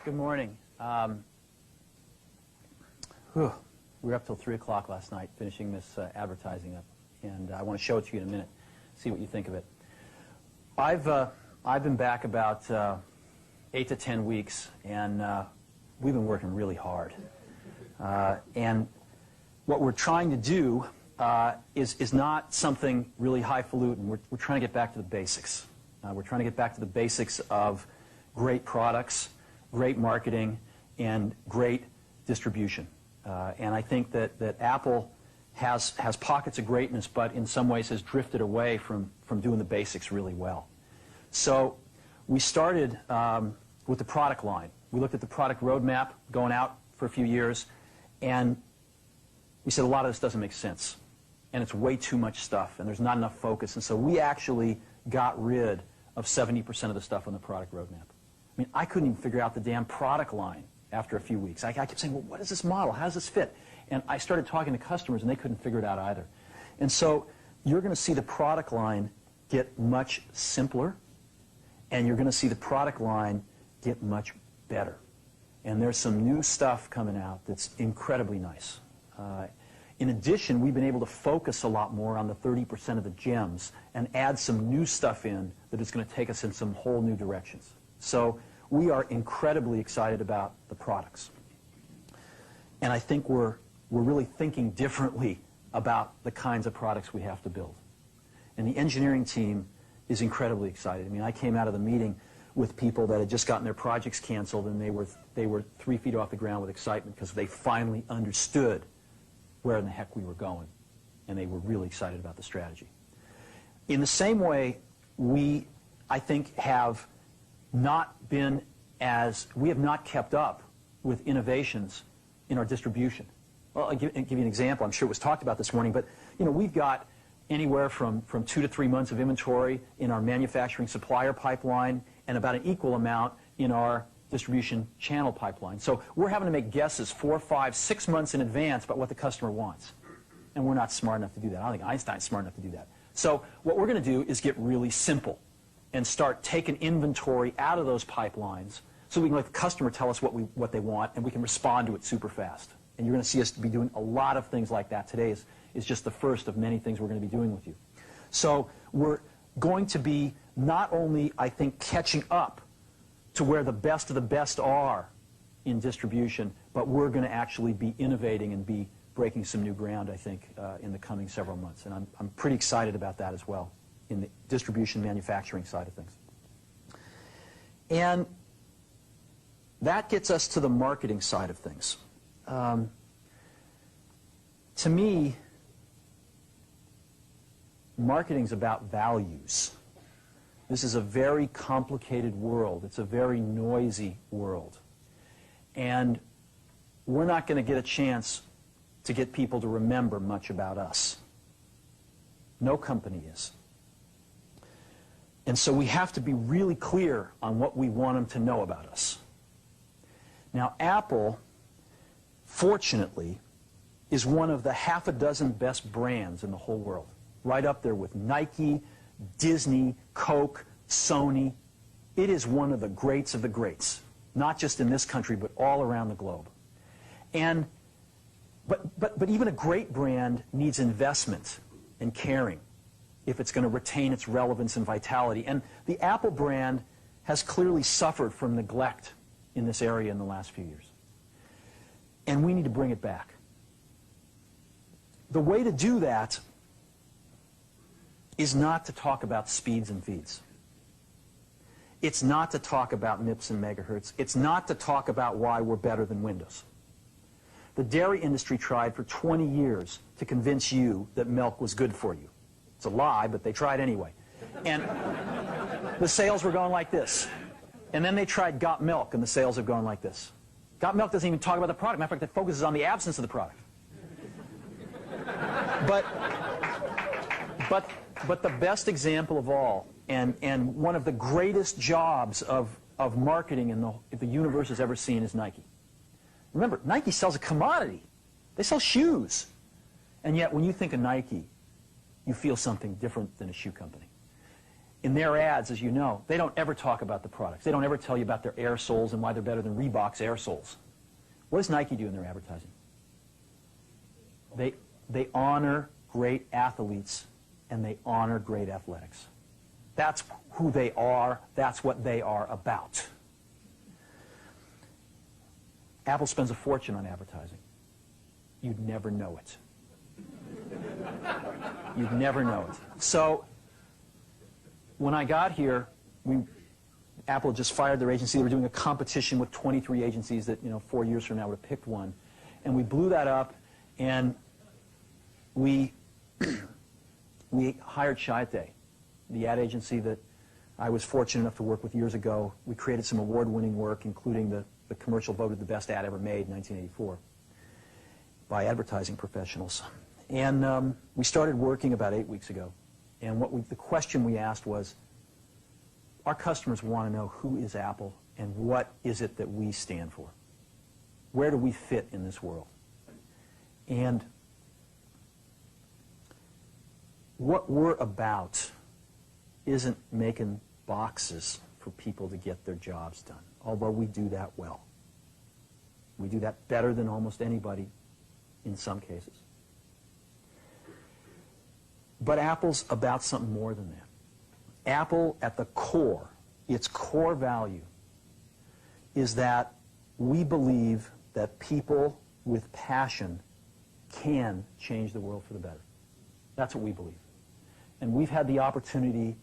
Good morning. We were up till 3 o'clock last night finishing this advertising up, and I want to show it to you in a minute, see what you think of it. I've been back about 8 to 10 weeks, and we've been working really hard. And what we're trying to do is not something really highfalutin. We're trying to get back to the basics. We're trying to get back to the basics of great products, great marketing, and great distribution. And I think that Apple has pockets of greatness, but in some ways has drifted away from doing the basics really well. So we started with the product line. We looked at the product roadmap going out for a few years, and we said a lot of this doesn't make sense. And it's way too much stuff, and there's not enough focus. And so we actually got rid of 70% of the stuff on the product roadmap. I mean, I couldn't even figure out the damn product line after a few weeks. I kept saying, well, what is this model? How does this fit? And I started talking to customers, and they couldn't figure it out either. And so you're going to see the product line get much simpler, and you're going to see the product line get much better. And there's some new stuff coming out that's incredibly nice. In addition, we've been able to focus a lot more on the 30% of the gems and add some new stuff in that is going to take us in some whole new directions. So we are incredibly excited about the products. And I think we're really thinking differently about the kinds of products we have to build. And the engineering team is incredibly excited. I mean, I came out of the meeting with people that had just gotten their projects canceled, and they were 3 feet off the ground with excitement because they finally understood where in the heck we were going, and they were really excited about the strategy. In the same way, we, I think, have not kept up with innovations in our distribution. Well, I'll give you an example. I'm sure it was talked about this morning, but we've got anywhere from 2 to 3 months of inventory in our manufacturing supplier pipeline and about an equal amount in our distribution channel pipeline. So we're having to make guesses 4, 5, 6 months in advance about what the customer wants. And we're not smart enough to do that. I don't think Einstein's smart enough to do that. So what we're going to do is get really simple and start taking inventory out of those pipelines so we can let the customer tell us what they want, and we can respond to it super fast. And you're going to see us be doing a lot of things like that. Today is just the first of many things we're going to be doing with you. So we're going to be not only, I think, catching up to where the best of the best are in distribution, but we're going to actually be innovating and be breaking some new ground, I think, in the coming several months. And I'm pretty excited about that as well in the distribution manufacturing side of things. And that gets us to the marketing side of things. To me, marketing's about values. This is a very complicated world. It's a very noisy world. And we're not going to get a chance to get people to remember much about us. No company is. And so we have to be really clear on what we want them to know about us. Now, Apple, fortunately, is one of the half a dozen best brands in the whole world. Right up there with Nike, Disney, Coke, Sony. It is one of the greats of the greats, not just in this country, but all around the globe. But even a great brand needs investment and caring if it's going to retain its relevance and vitality. And the Apple brand has clearly suffered from neglect in this area in the last few years. And we need to bring it back. The way to do that is not to talk about speeds and feeds. It's not to talk about MIPS and megahertz. It's not to talk about why we're better than Windows. The dairy industry tried for 20 years to convince you that milk was good for you. It's a lie, but they tried anyway. And the sales were going like this. And then they tried Got Milk, and the sales have gone like this. Got Milk doesn't even talk about the product. Matter of fact, it focuses on the absence of the product. But the best example of all, and one of the greatest jobs of marketing the universe has ever seen is Nike. Remember, Nike sells a commodity. They sell shoes. And yet, when you think of Nike, you feel something different than a shoe company. in their ads, as you know, they don't ever talk about the products. They don't ever tell you about their air soles and why they're better than Reebok's air soles. What does Nike do in their advertising? They honor great athletes and they honor great athletics. That's who they are. That's what they are about. Apple spends a fortune on advertising. You'd never know it. You'd never know it. So when I got here, Apple just fired their agency. They were doing a competition with 23 agencies that, 4 years from now would have picked one. And we blew that up, and we hired Chiat, the ad agency that I was fortunate enough to work with years ago. We created some award-winning work, including the commercial voted the best ad ever made in 1984 by advertising professionals. And we started working about 8 weeks ago. And the question we asked was, our customers want to know who is Apple and what is it that we stand for? Where do we fit in this world? And what we're about isn't making boxes for people to get their jobs done, although we do that well. We do that better than almost anybody in some cases. But Apple's about something more than that. Apple, at the core, its core value, is that we believe that people with passion can change the world for the better. That's what we believe. And we've had the opportunity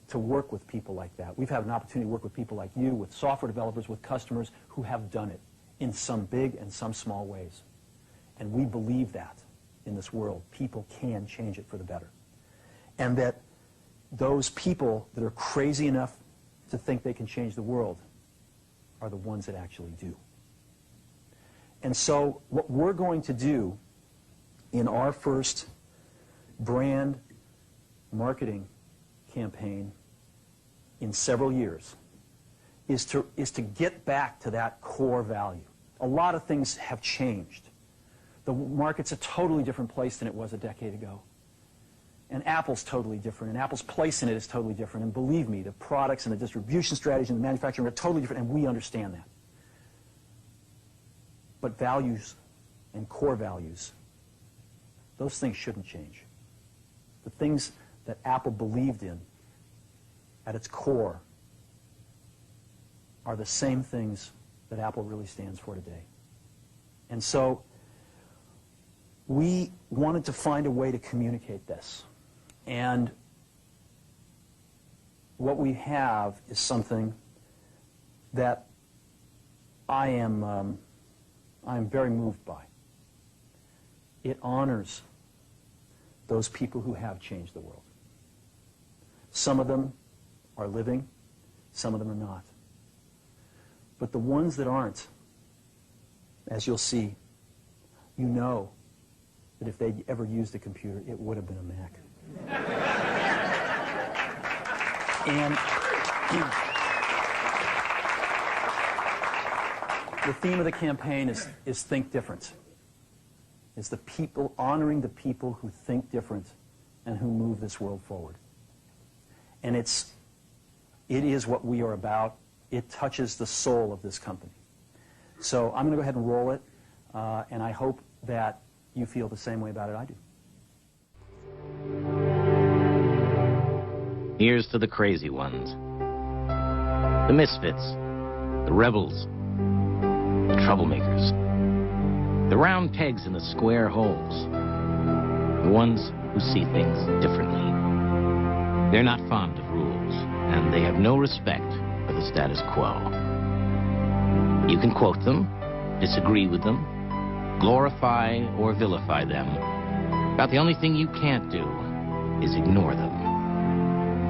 to work with people like that. We've had an opportunity to work with people like you, with software developers, with customers who have done it in some big and some small ways. And we believe that in this world. People can change it for the better. And that those people that are crazy enough to think they can change the world are the ones that actually do. And so what we're going to do in our first brand marketing campaign in several years is to get back to that core value. A lot of things have changed. The market's a totally different place than it was a decade ago. And Apple's totally different, and Apple's place in it is totally different. And believe me, the products and the distribution strategy and the manufacturing are totally different, and we understand that. But values and core values, those things shouldn't change. The things that Apple believed in at its core are the same things that Apple really stands for today. And so we wanted to find a way to communicate this. And what we have is something that I am very moved by. It honors those people who have changed the world. Some of them are living, some of them are not. But the ones that aren't, as you'll see, you know that if they'd ever used a computer, it would have been a Mac. And the theme of the campaign is think different. It's the people, honoring the people who think different and who move this world forward. And it is what we are about. It touches the soul of this company. So I'm going to go ahead and roll it, and I hope that you feel the same way about it I do. Here's to the crazy ones, the misfits, the rebels, the troublemakers, the round pegs in the square holes, the ones who see things differently. They're not fond of rules, and they have no respect for the status quo. You can quote them, disagree with them, glorify or vilify them. About the only thing you can't do is ignore them.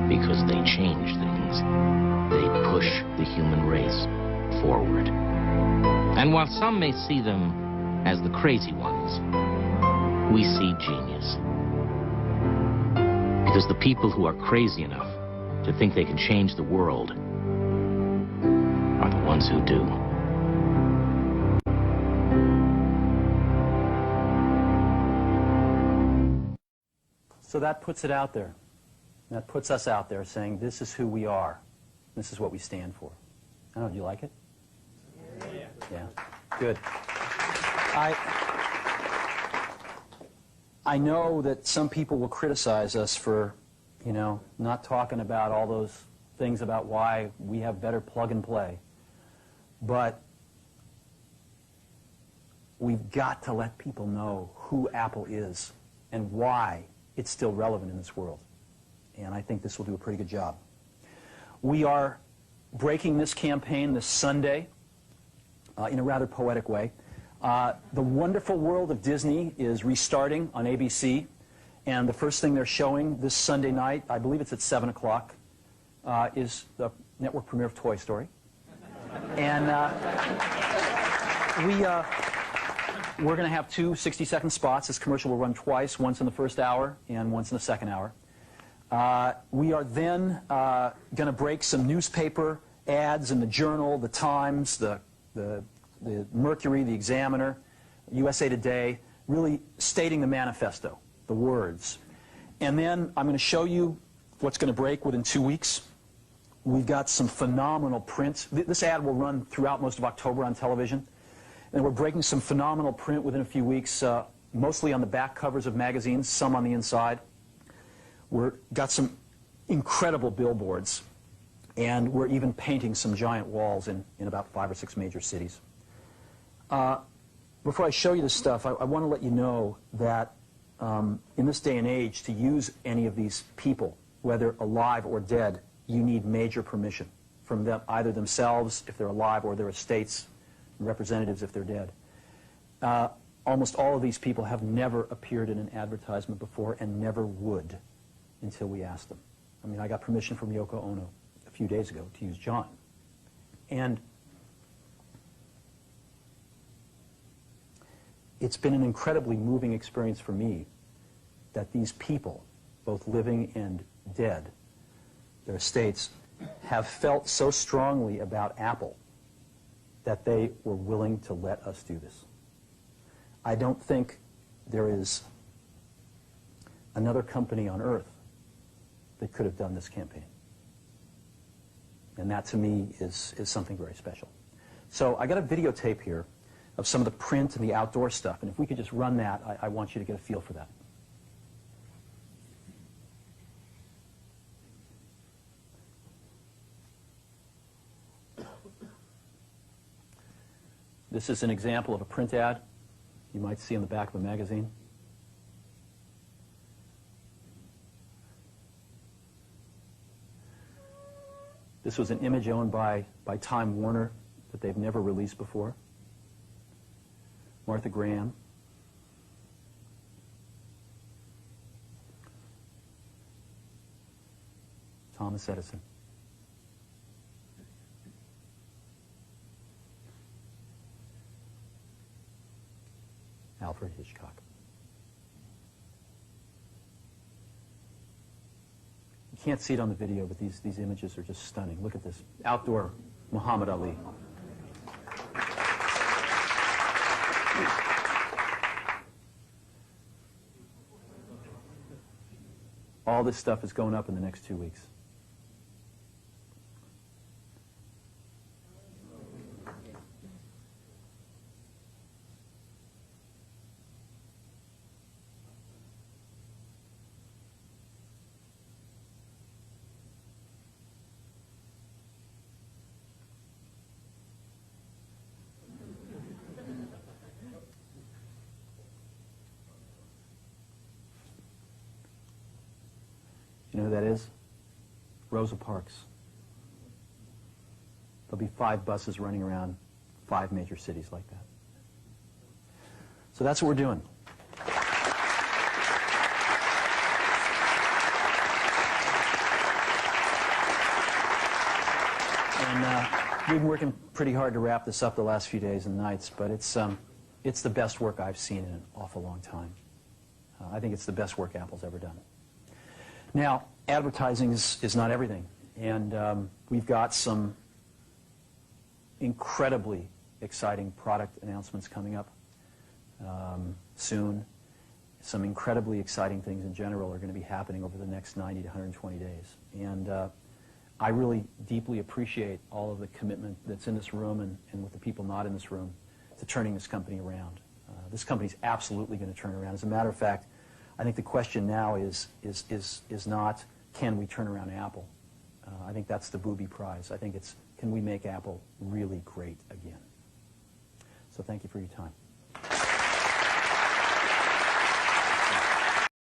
Because they change things. They push the human race forward. And while some may see them as the crazy ones, we see genius. Because the people who are crazy enough to think they can change the world are the ones who do. So that puts it out there. That puts us out there saying, this is who we are. This is what we stand for. I don't know, do you like it? Yeah. Good. I know that some people will criticize us for, not talking about all those things about why we have better plug and play. But we've got to let people know who Apple is and why it's still relevant in this world. And I think this will do a pretty good job. We are breaking this campaign this Sunday in a rather poetic way. The Wonderful World of Disney is restarting on ABC, and the first thing they're showing this Sunday night, I believe it's at 7 o'clock, is the network premiere of Toy Story. And we're going to have two 60-second spots. This commercial will run twice, once in the first hour and once in the second hour. We are then going to break some newspaper ads in the Journal, the Times, the Mercury, the Examiner, USA Today, really stating the manifesto, the words. And then I'm going to show you what's going to break within 2 weeks. We've got some phenomenal print. This ad will run throughout most of October on television. And we're breaking some phenomenal print within a few weeks, mostly on the back covers of magazines, some on the inside. We've got some incredible billboards, and we're even painting some giant walls in about 5 or 6 major cities. Before I show you this stuff, I want to let you know that in this day and age, to use any of these people, whether alive or dead, you need major permission from them, either themselves, if they're alive, or their estates, representatives if they're dead. Almost all of these people have never appeared in an advertisement before and never would until we asked them. I mean, I got permission from Yoko Ono a few days ago to use John. And it's been an incredibly moving experience for me that these people, both living and dead, their estates, have felt so strongly about Apple that they were willing to let us do this. I don't think there is another company on earth that could have done this campaign. And that, to me, is something very special. So I got a videotape here of some of the print and the outdoor stuff, and if we could just run that, I want you to get a feel for that. This is an example of a print ad you might see in the back of a magazine. This was an image owned by Time Warner that they've never released before. Martha Graham. Thomas Edison. Alfred Hitchcock. You can't see it on the video, but these images are just stunning. Look at this. Outdoor Muhammad Ali. All this stuff is going up in the next 2 weeks. You know who that is? Rosa Parks. There'll be 5 buses running around 5 major cities like that. So that's what we're doing. And we've been working pretty hard to wrap this up the last few days and nights, but it's the best work I've seen in an awful long time. I think it's the best work Apple's ever done. Now, advertising is not everything, and we've got some incredibly exciting product announcements coming up soon. some incredibly exciting things in general are going to be happening over the next 90 to 120 days. And I really deeply appreciate all of the commitment that's in this room and with the people not in this room to turning this company around. This company's absolutely going to turn around. As a matter of fact, I think the question now is not, can we turn around Apple? I think that's the booby prize. I think it's, can we make Apple really great again? So thank you for your time.